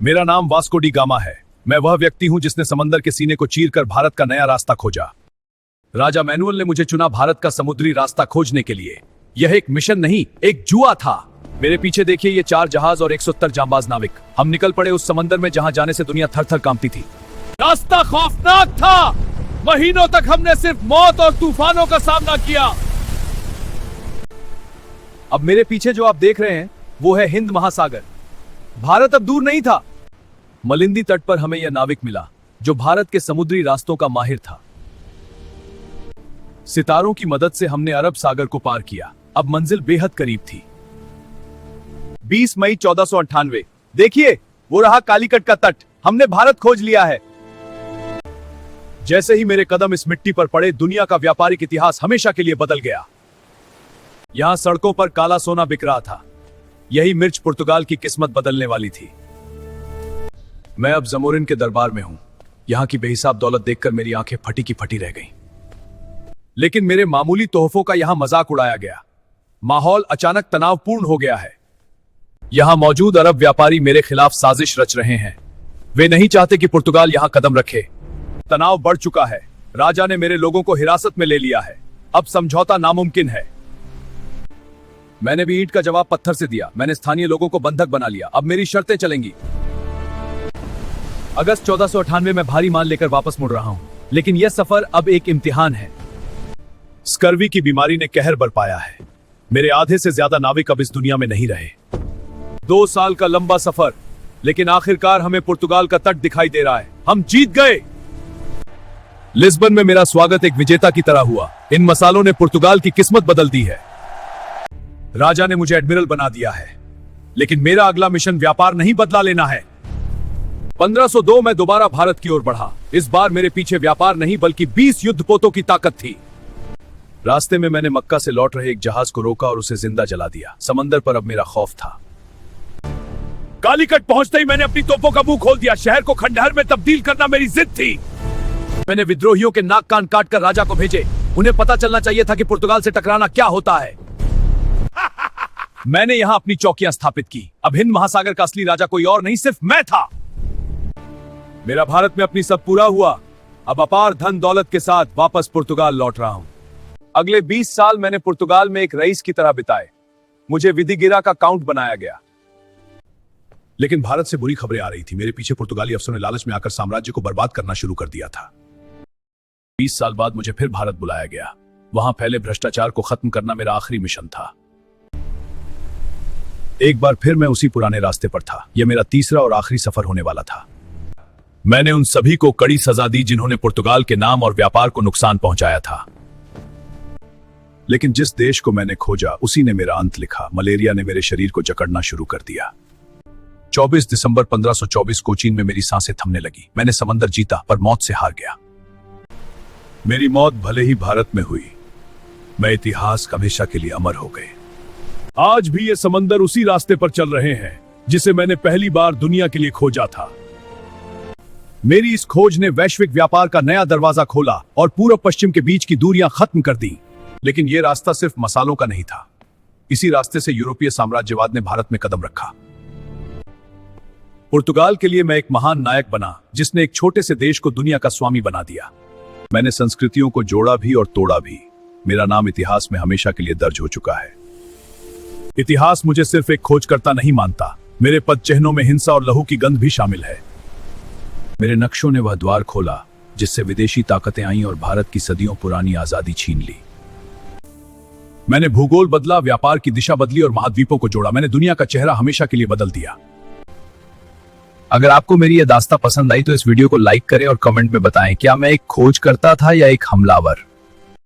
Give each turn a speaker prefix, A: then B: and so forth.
A: मेरा नाम Vasco D gamma है। मैं वह व्यक्ति हूं जिसने समंदर के सीने को चीरकर भारत का नया रास्ता खोजा। राजा मैनुअल ने मुझे चुना भारत का समुद्री रास्ता खोजने के लिए। यह एक मिशन नहीं, एक जुआ था। मेरे पीछे देखिए, ये 4 जहाज और 170 जांबाज नाविक। हम निकल पड़े उस समंदर में जहां जाने से दुनिया थर थर कांपती थी। रास्ता खौफनाक था। महीनों तक हमने सिर्फ मौत और तूफानों का सामना किया। अब मेरे पीछे जो आप देख रहे हैं वो है हिंद महासागर। भारत अब दूर नहीं था। मलिंदी तट पर हमें यह नाविक मिला जो भारत के समुद्री रास्तों का माहिर था। सितारों की मदद से हमने अरब सागर को पार किया। अब मंजिल बेहद करीब थी। 20 मई 1498। देखिए, वो रहा कालीकट का तट। हमने भारत खोज लिया है। जैसे ही मेरे कदम इस मिट्टी पर पड़े, दुनिया का व्यापारिक इतिहास हमेशा के लिए बदल गया। यहां सड़कों पर काला सोना बिक रहा था। यही मिर्च पुर्तगाल की किस्मत बदलने वाली थी। मैं अब जमोरिन के दरबार में हूं। यहां की बेहिसाब दौलत देखकर मेरी आंखें फटी की फटी रह गईं। लेकिन मेरे मामूली तोहफों का यहां मजाक उड़ाया गया। माहौल अचानक तनावपूर्ण हो गया है। यहां मौजूद अरब व्यापारी मेरे खिलाफ साजिश रच रहे हैं। वे नहीं चाहते कि पुर्तगाल यहां कदम रखे। तनाव बढ़ चुका है। राजा ने मेरे लोगों को हिरासत में ले लिया है। अब समझौता नामुमकिन है। मैंने भी ईंट का जवाब पत्थर से दिया। मैंने स्थानीय लोगों को बंधक बना लिया। अब मेरी शर्तें चलेंगी। अगस्त 1498 में भारी माल लेकर वापस मुड़ रहा हूं, लेकिन यह सफर अब एक इम्तिहान है। स्कर्वी की बीमारी ने कहर बरपाया है। मेरे आधे से ज्यादा नाविक अब इस दुनिया में नहीं रहे। 2 साल का लंबा सफर, लेकिन आखिरकार हमें पुर्तगाल का तट दिखाई दे रहा है। हम जीत गए। लिस्बन में मेरा स्वागत एक विजेता की तरह हुआ। इन मसालों ने पुर्तगाल की किस्मत बदल दी है। राजा ने मुझे एडमिरल बना दिया है, लेकिन मेरा अगला मिशन व्यापार नहीं बदला लेना है। 1502 में दोबारा भारत की ओर बढ़ा। इस बार मेरे पीछे व्यापार नहीं बल्कि 20 युद्धपोतों की ताकत थी। रास्ते में मैंने मक्का से लौट रहे एक जहाज को रोका और उसे जिंदा जला दिया। समंदर पर अब मेरा खौफ था। कालीकट पहुंचते ही मैंने अपनी तोपों का मुंह खोल दिया। शहर को खंडहर में तब्दील करना मेरी जिद थी। मैंने विद्रोहियों के नाक कान काटकर राजा को भेजे। उन्हें पता चलना चाहिए था कि पुर्तगाल से टकराना क्या होता है। मैंने यहां अपनी चौकियां स्थापित की। अब हिंद महासागर का असली राजा कोई और नहीं, सिर्फ मैं था। मेरा भारत में अपनी सब पूरा हुआ। अब अपार धन दौलत के साथ वापस पुर्तगाल लौट रहा हूं। अगले 20 साल मैंने पुर्तगाल में एक रईस की तरह बिताए। मुझे विधिगिरा का काउंट बनाया गया। लेकिन भारत से बुरी खबरें आ रही थी। मेरे पीछे पुर्तगाली अफसरों ने लालच में आकर साम्राज्य को बर्बाद करना शुरू कर दिया था। 20 साल बाद मुझे फिर भारत बुलाया गया। वहां फैले भ्रष्टाचार को खत्म करना मेरा आखिरी मिशन था। एक बार फिर मैं उसी पुराने रास्ते पर था। यह मेरा तीसरा और आखिरी सफर होने वाला था। मैंने उन सभी को कड़ी सजा दी जिन्होंने पुर्तगाल के नाम और व्यापार को नुकसान पहुंचाया था। लेकिन जिस देश को मैंने खोजा उसी ने मेरा अंत लिखा। मलेरिया ने मेरे शरीर को जकड़ना शुरू कर दिया। 24 दिसंबर 1524 कोचीन में मेरी सांसें थमने लगी। मैंने समंदर जीता पर मौत से हार गया। मेरी मौत भले ही भारत में हुई, मैं इतिहास हमेशा के लिए अमर हो गए। आज भी ये समंदर उसी रास्ते पर चल रहे हैं जिसे मैंने पहली बार दुनिया के लिए खोजा था। मेरी इस खोज ने वैश्विक व्यापार का नया दरवाजा खोला और पूर्व पश्चिम के बीच की दूरियां खत्म कर दी। लेकिन यह रास्ता सिर्फ मसालों का नहीं था। इसी रास्ते से यूरोपीय साम्राज्यवाद ने भारत में कदम रखा। पुर्तगाल के लिए मैं एक महान नायक बना जिसने एक छोटे से देश को दुनिया का स्वामी बना दिया। मैंने संस्कृतियों को जोड़ा भी और तोड़ा भी। मेरा नाम इतिहास में हमेशा के लिए दर्ज हो चुका है। इतिहास मुझे सिर्फ एक खोजकर्ता नहीं मानता। मेरे पदचिह्नों में हिंसा और लहू की गंध भी शामिल है। मेरे नक्शों ने वह द्वार खोला जिससे विदेशी ताकतें आईं और भारत की सदियों पुरानी आजादी छीन ली। मैंने भूगोल बदला, व्यापार की दिशा बदली और महाद्वीपों को जोड़ा। मैंने दुनिया का चेहरा हमेशा के लिए बदल दिया। अगर आपको मेरी यह दास्तां पसंद आई तो इस वीडियो को लाइक करें और कमेंट में बताएं, क्या मैं एक खोजकर्ता था या एक हमलावर।